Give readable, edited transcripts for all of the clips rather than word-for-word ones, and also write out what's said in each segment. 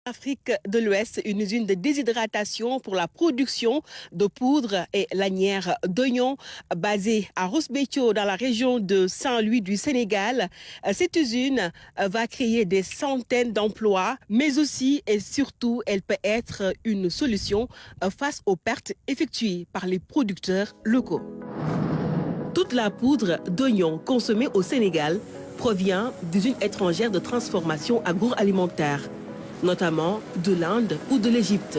Afrique de l'Ouest, une usine de déshydratation pour la production de poudre et lanières d'oignons basée à Ross Béthio dans la région de Saint-Louis du Sénégal. Cette usine va créer des centaines d'emplois, mais aussi et surtout, elle peut être une solution face aux pertes effectuées par les producteurs locaux. Toute la poudre d'oignons consommée au Sénégal provient d'usines étrangères de transformation agroalimentaire, notamment de l'Inde ou de l'Égypte.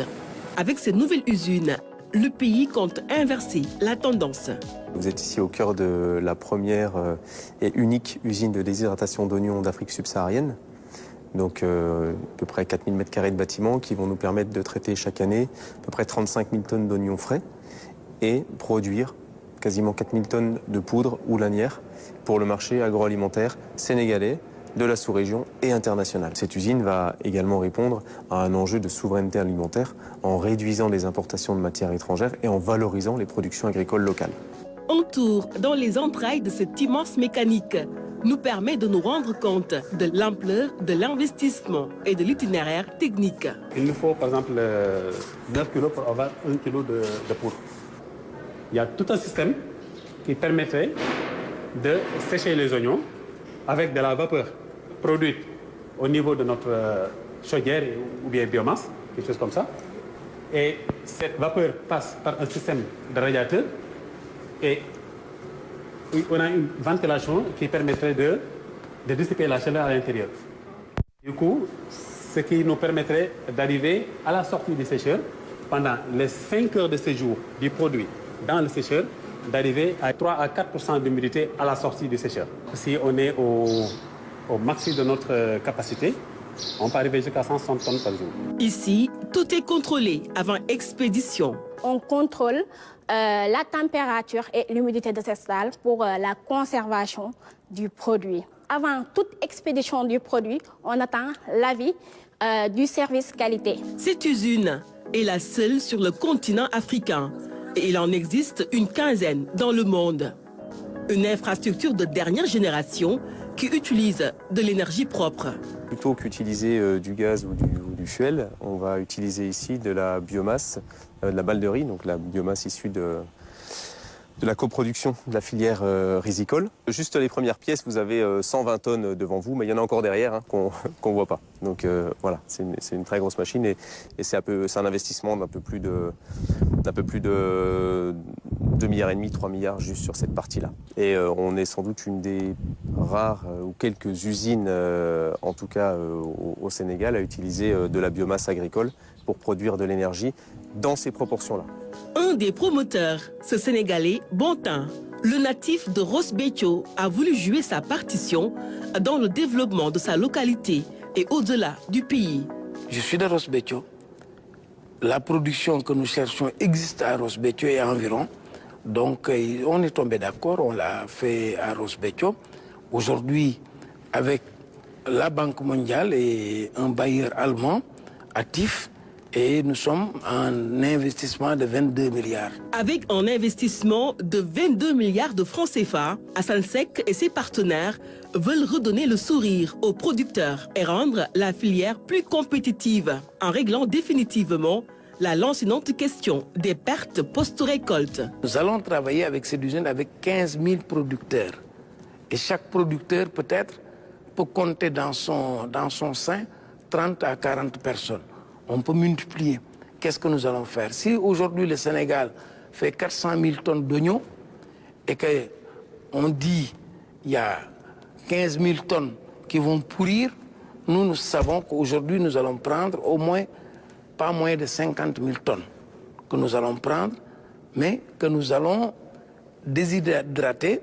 Avec ces nouvelles usines, le pays compte inverser la tendance. Vous êtes ici au cœur de la première et unique usine de déshydratation d'oignons d'Afrique subsaharienne. Donc à peu près 4000 m² de bâtiments qui vont nous permettre de traiter chaque année à peu près 35 000 tonnes d'oignons frais et produire quasiment 4000 tonnes de poudre ou lanière pour le marché agroalimentaire sénégalais, de la sous-région et internationale. Cette usine va également répondre à un enjeu de souveraineté alimentaire en réduisant les importations de matières étrangères et en valorisant les productions agricoles locales. Un tour dans les entrailles de cette immense mécanique nous permet de nous rendre compte de l'ampleur de l'investissement et de l'itinéraire technique. Il nous faut par exemple 9 kg pour avoir 1 kg de poudre. Il y a tout un système qui permettrait de sécher les oignons avec de la vapeur produite au niveau de notre chaudière ou bien biomasse, quelque chose comme ça. Et cette vapeur passe par un système de radiateur et on a une ventilation qui permettrait de dissiper la chaleur à l'intérieur. Du coup, ce qui nous permettrait d'arriver à la sortie du sécheur pendant les 5 heures de séjour du produit dans le sécheur, d'arriver à 3 à 4% d'humidité à la sortie du sécheur. Si on est au maxi de notre capacité, on peut arriver jusqu'à 160 tonnes par jour. Ici, tout est contrôlé avant expédition. On contrôle la température et l'humidité de cette salle pour la conservation du produit. Avant toute expédition du produit, on attend l'avis du service qualité. Cette usine est la seule sur le continent africain. Et il en existe une quinzaine dans le monde. Une infrastructure de dernière génération qui utilise de l'énergie propre. Plutôt qu'utiliser du gaz ou du fuel, on va utiliser ici de la biomasse, de la balle de riz, donc la biomasse issue de la coproduction de la filière risicole. Juste les premières pièces, vous avez 120 tonnes devant vous, mais il y en a encore derrière hein, qu'on ne voit pas. Donc voilà, c'est une très grosse machine et c'est un investissement d'un peu plus de 2,5 milliards, 3 milliards juste sur cette partie-là. Et on est sans doute une des rares ou quelques usines, en tout cas au Sénégal, à utiliser de la biomasse agricole pour produire de l'énergie dans ces proportions-là. Un des promoteurs, ce Sénégalais Bontin, le natif de Ross Béthio, a voulu jouer sa partition dans le développement de sa localité et au-delà du pays. Je suis de Ross Béthio. La production que nous cherchons existe à Ross Béthio et environ. Donc on est tombé d'accord, on l'a fait à Ross Béthio. Aujourd'hui, avec la Banque mondiale et un bailleur allemand actif, et nous sommes en investissement de 22 milliards. Avec un investissement de 22 milliards de francs CFA, Hassan Sek et ses partenaires veulent redonner le sourire aux producteurs et rendre la filière plus compétitive en réglant définitivement la lancinante question des pertes post-récolte. Nous allons travailler avec cette usine avec 15 000 producteurs. Et chaque producteur peut-être peut compter dans son sein 30 à 40 personnes. On peut multiplier. Qu'est-ce que nous allons faire? Si aujourd'hui le Sénégal fait 400 000 tonnes d'oignons et qu'on dit qu'il y a 15 000 tonnes qui vont pourrir, nous savons qu'aujourd'hui nous allons prendre au moins, pas moins de 50 000 tonnes que nous allons prendre, mais que nous allons déshydrater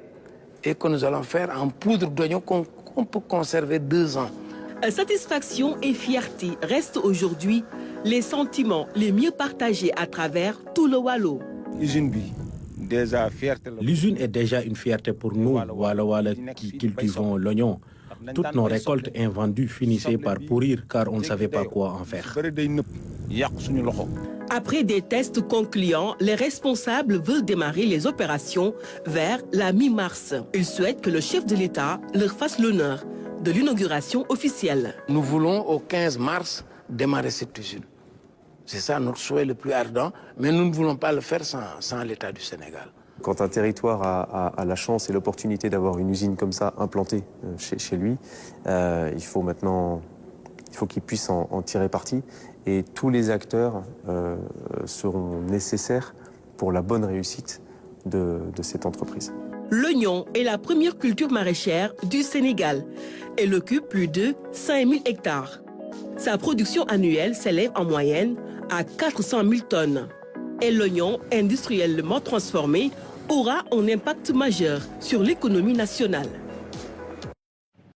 et que nous allons faire en poudre d'oignon qu'on peut conserver 2 ans. Satisfaction et fierté restent aujourd'hui les sentiments les mieux partagés à travers tout le Waalo. L'usine est déjà une fierté pour nous, Wala qui cultivons l'oignon. Toutes nos récoltes invendues finissaient par pourrir car on ne savait pas quoi en faire. Après des tests concluants, les responsables veulent démarrer les opérations vers la mi-mars. Ils souhaitent que le chef de l'État leur fasse l'honneur de l'inauguration officielle. Nous voulons au 15 mars démarrer cette usine. C'est ça notre souhait le plus ardent, mais nous ne voulons pas le faire sans l'État du Sénégal. Quand un territoire a la chance et l'opportunité d'avoir une usine comme ça implantée chez lui, il faut qu'il puisse en tirer parti. Et tous les acteurs seront nécessaires pour la bonne réussite de cette entreprise. L'oignon est la première culture maraîchère du Sénégal. Elle occupe plus de 5000 hectares. Sa production annuelle s'élève en moyenne à 400 000 tonnes. Et l'oignon, industriellement transformé, aura un impact majeur sur l'économie nationale.